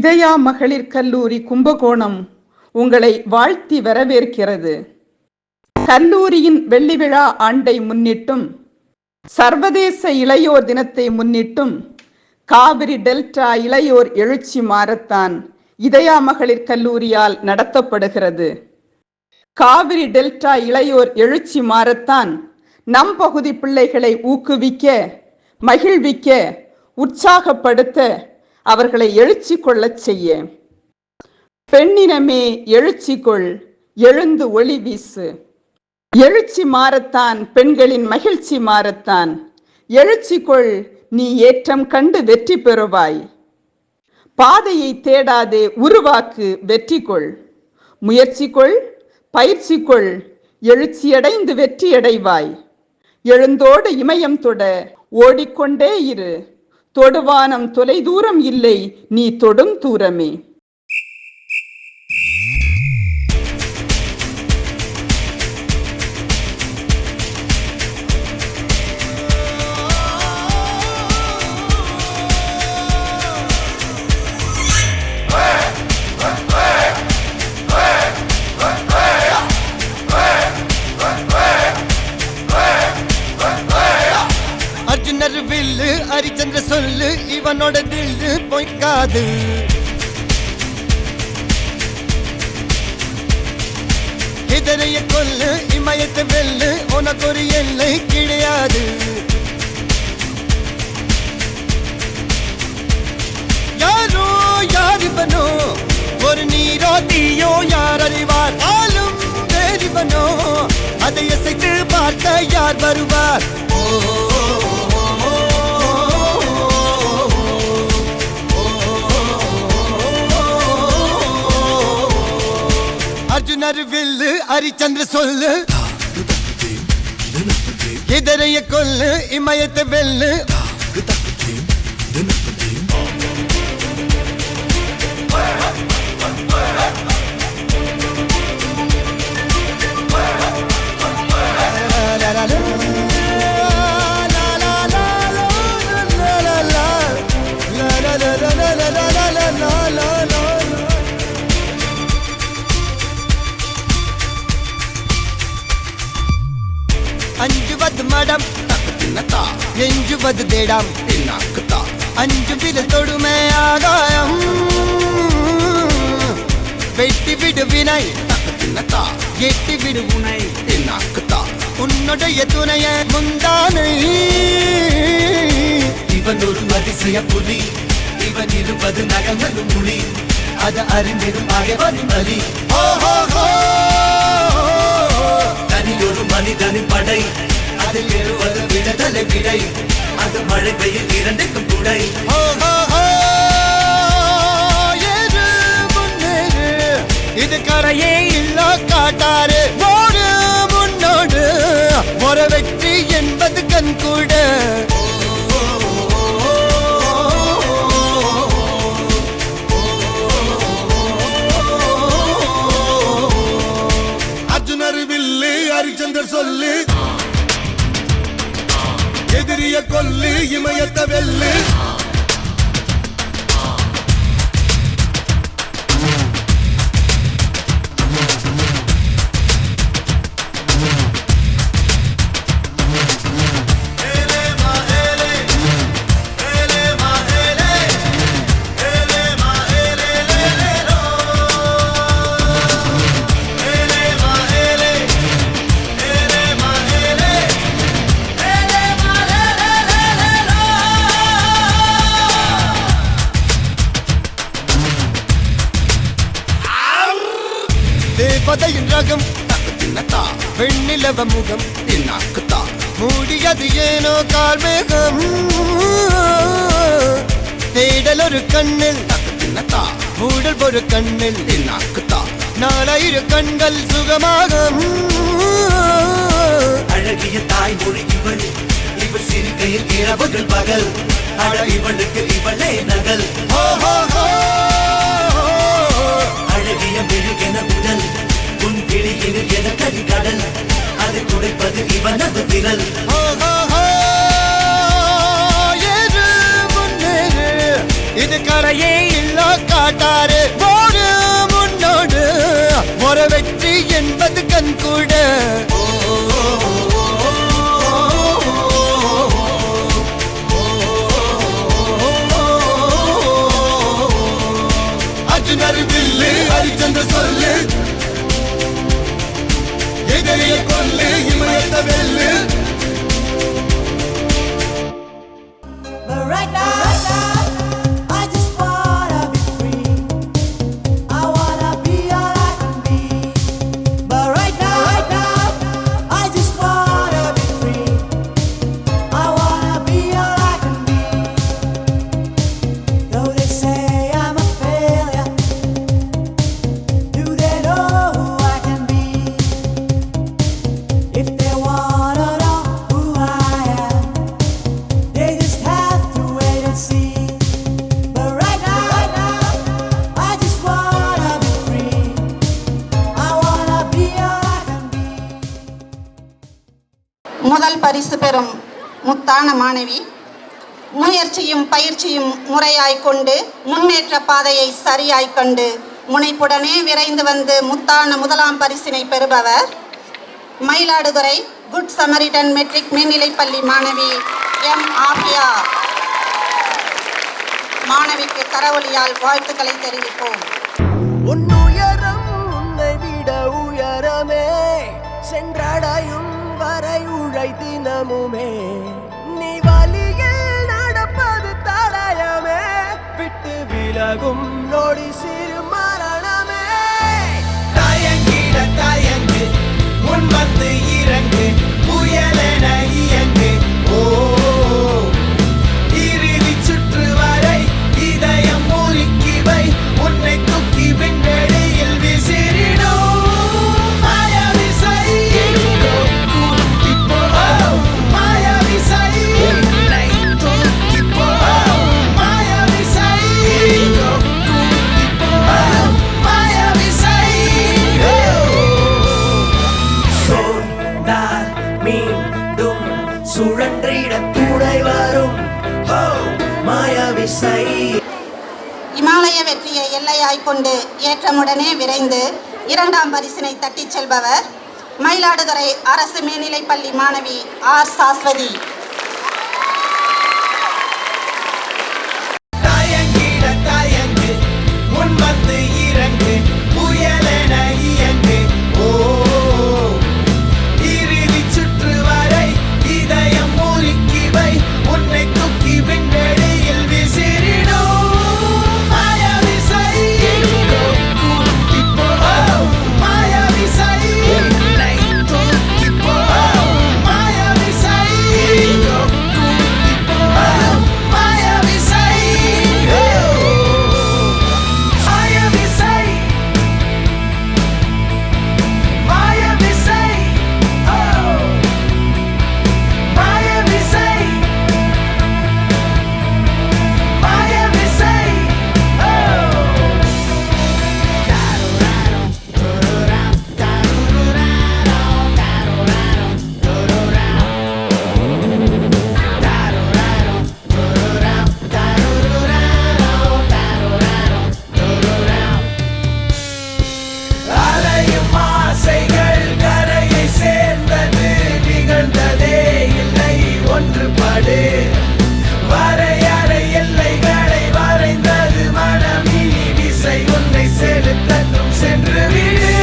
இதயா மகளிர் கல்லூரி கும்பகோணம் உங்களை வாழ்த்தி வரவேற்கிறது. கல்லூரியின் வெள்ளி விழா ஆண்டை முன்னிட்டும் சர்வதேச இளையோர் தினத்தை முன்னிட்டும் காவிரி டெல்டா இளையோர் எழுச்சி மாரத்தான் இதயா மகளிர் கல்லூரியால் நடத்தப்படுகிறது. காவிரி டெல்டா இளையோர் எழுச்சி மாரத்தான் நம் பகுதி பிள்ளைகளை ஊக்குவிக்க, மகிழ்விக்க, உற்சாகப்படுத்த, அவர்களை எழுச்சி கொள்ளச் செய்ய. பெண்ணினமே எழுச்சி கொள், எழுந்து ஒளி வீசு. எழுச்சி மாரத்தான் பெண்களின் மகிழ்ச்சி மாரத்தான். எழுச்சி கொள், நீ ஏற்றம் கண்டு வெற்றி பெறுவாய். பாதையை தேடாதே, உருவாக்கு, வெற்றி கொள். முயற்சி கொள், பயிற்சி கொள், எழுச்சியடைந்து வெற்றியடைவாய். எழுந்தோடு இமயம் தொட, ஓடிக்கொண்டே இரு. தொடுவானம் தொலை தூரம் இல்லை, நீ தொடும் தூரமே. அர்ஜுனர் வில்லு, ஹரிச்சந்திர சொல்லு, இவனோட தில்லு பொய்க்காது. இதனைய கொல்லு, இமயத்தை வெல்லு, உனக்கு ஒரு எல்லை கிடையாது. யாரோ யார் இவனோ, ஒரு நீரோ தீயோ யார் அறிவார். ஆளும் வேறிவனோ, அதை அசைத்து பார்க்க யார் வருவார். அர்ஜுனர் வில்லு, ஹரிச்சந்திர சொல்லு, இதரைய கொல்லு, இமயத்தை வெல்லு. அஞ்சுவது மடம், எஞ்சுவது தேடம். அஞ்சு விரல் தொடுமை ஆகாயம், வெட்டி விடு வினை, எட்டி விடு உனை. உன்னுடைய துணைய முந்தானை. இவன் ஒரு அதிசய புலி, இவன் இருப்பது நகங்களும் மொழி, அது அறிந்திடும் ஆயவனின் வலி. தனியொரு மனிதனின் படை, அதில் எழுவது விடுதலை விடை, அது மழை பெய்யும் இரண்டுக்கும் துடை. இது கரையே இல்ல காட்டாரு, ஓடு முன்னோடு, ஒரு வெற்றி என்பது கண் கூட. அர்ஜுனர் வில்லு, ஹரிச்சந்தர் சொல்லு, எதிரிய கொல்லு, இமயத்தை வெல்லு. தேவதையின் ரகம், வெண்ணிலவ முகம், மூடியது ஏனோ கார்மேகம். தேடல் ஒரு கண்ணில், மூடல் ஒரு கண்ணில், நாலாயிர கண்கள் சுகமாகும். அழகிய தாய்மொழி இவள், இவள் சிரிக்கையில் இரவுகள் பகல், அட இவளுக்கு இவளே நகல். அழகிய மெழுகென உடல், உன் கிளியில் என கரிகடல், அதை துடைப்பது இவனது விரல். இது கரையே இல்ல காட்ட பரிசு பெறும் முத்தான மாணவி. முயற்சியும் பயிற்சியும் முறையாய் கொண்டு முன்னேற்ற பாதையை சரியாய் கண்டு முனைப்புடனே விரைந்து வந்து முத்தான முதலாம் பரிசினை பெறுபவர் மயிலாடுதுறை குட் சமரிடன் மெட்ரிக் மேல்நிலைப்பள்ளி மாணவி எம் ஆஃபியா. மாணவிக்கு கரவொலியால் வாழ்த்துக்களை தெரிவிப்போம். உன்னுயரம் உன்னை விட உயரமே, சென்றடையும் வரை உழை தினமுமே, நீ வழியில் நடப்பது தடயமே, விட்டு விலகும் நொடி சிறு மரணமே. தயங்கிட தயங்கு முன் வந்து இறங்கு புயலென இயங்கு. ஓ இறுதி சுற்று வரை இதயம் முறுக்கி வை, உன்னை தூக்கி விண்வெளியில் விசிறிடும் மாயவிசை. கூட்டிப் போ மாயவிசை, உன்னை தூக்கிப் போ மாயவிசை. கூட்டிப் போ மாயவிசை. சொன்னால் மீண்டும் சுழன்றிட துணை வரும் மாயவிசை. இமாலய வெற்றியை எல்லையாய் கொண்டு ஏற்றமுடனே விரைந்து இரண்டாம் பரிசினை தட்டிச் செல்பவர் மயிலாடுதுறை அரசு மேல்நிலைப்பள்ளி மாணவி ஆர் சாஸ்வதி. தயங்கிட தயங்கு முன் வந்து இறங்கு புயலென இயங்கு. ஓ இறுதி சுற்று வரை இதயம் முறுக்கி வை, உன்னை தூக்கி விண்வெளியில் விசிறிடும் மாயவிசை. கூட்டிப் போ மாயவிசை, உன்னை தூக்கிப் போ மாயவிசை. கூட்டிப் போ மாயவிசை. மாயவிசை மாயவிசை. மாயவிசை மாயவிசை. அலையும் ஆசைகள் கரையை சேர்ந்தது, நிகழ்ந்ததே இல்லை ஒன்றுபடு. வரையறை எல்லைகளை வரைந்தது மனம், இனி விசை உன்னை செலுத்தட்டும் சென்று விடு.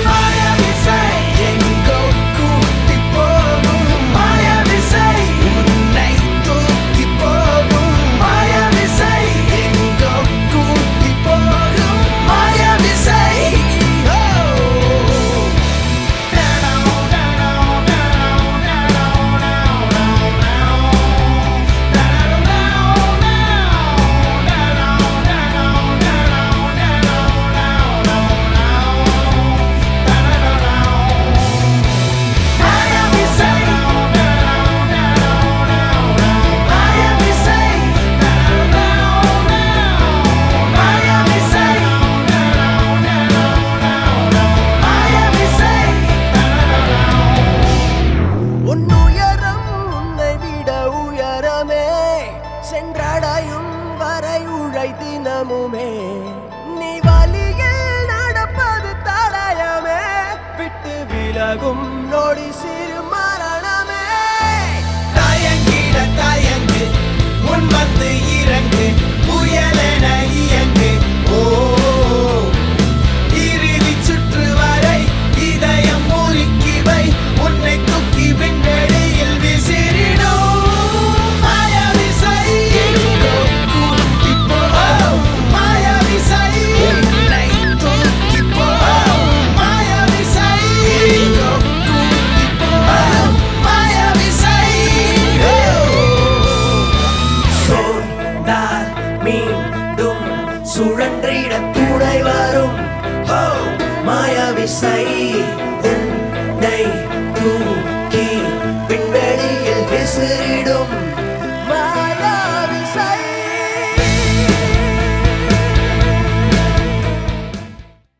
மாயவிசை எங்கோ கூட்டிப் போகும் மாயவிசை, உன்னை தூக்கிப் போகும் மாயவிசை. எங்கோ கூட்டிப் போகும் மாயவிசை. உன்னுயரம் உன்னை விட உயரமே, சென்றடையும் வரை உழை தினமுமே, நீ வழியில் நடப்பது தடயமே, விட்டு விலகும் நொடி சிறு மரணமே. தயங்கிட தயங்கு முன் வந்து இறங்கு புயலென இயங்கு. ஓ இறுதி சுற்று வரை இதயம் முறுக்கி வை, உன்னை தூக்கி விண்வெளியில் விசிறிடும் மாயவிசை. கூட்டிப் போ மாயவிசை, உன்னை தூக்கிப் போ மாயவிசை. கூட்டிப் போ மாயவிசை. சொன்னால் மீண்டும் சுழன்றிட துணை வரும் மாயவிசை. உன்னை தூ